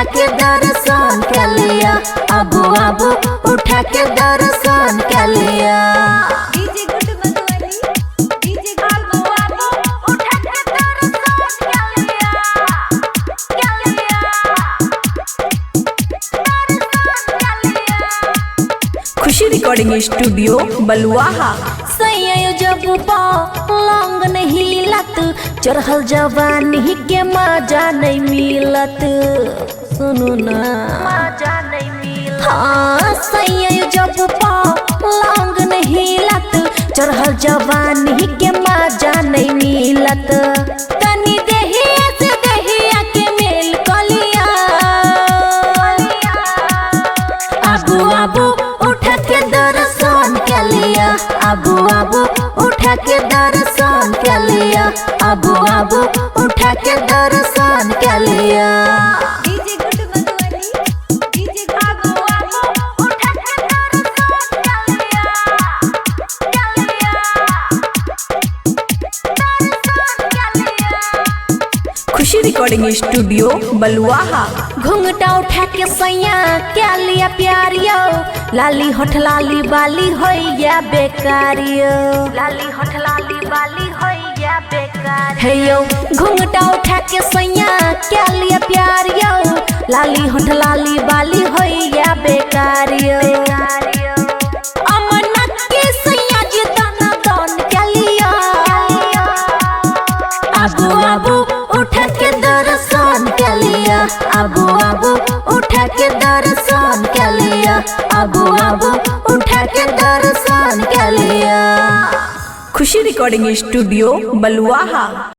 उठा के दर्शन कर लिया, अबू अबू उठा के दर्शन कर लिया। खुशी रिकॉर्डिंग स्टूडियो बलुआहा। सैया जब लौंग नहीं हिलत, चढ़ल जवानी के मजा नहीं मिलत, सुनो ना मजा नहीं मिलत। हाँ सैया जब लौंग नहीं हिलत, चढ़ल जवानी के मजा नहीं मिलत। तनी देहिया से देहिया के मेल कलिया, अबू अबू उठा के दर्शन कर लिया, अबू अबू उठा के दर्शन कर लिया, अबू अबू उठा के दर्शन कर लिया। खुशी रिकॉर्डिंग स्टूडियो बलुआहा। घुंघटा उठा के सैया क्या लिया प्यारियो, लाली होठ लाली बाली होइया बेकारियो, लाली होठ लाली बाली होइया बेकार। हे यो घुंघटा उठा के सैया क्या लिया प्यारियो, लाली होठ लाली बाली होइया बेकारियो। अमनक के सैया जी दाना दान क्या लिया, अबू अबू उठा के दर्शन कर लिया, अबू अबू उठा के दर्शन कर लिया, अबू अबू उठा के दर्शन कर लिया। खुशी रिकॉर्डिंग स्टूडियो बलुआहा।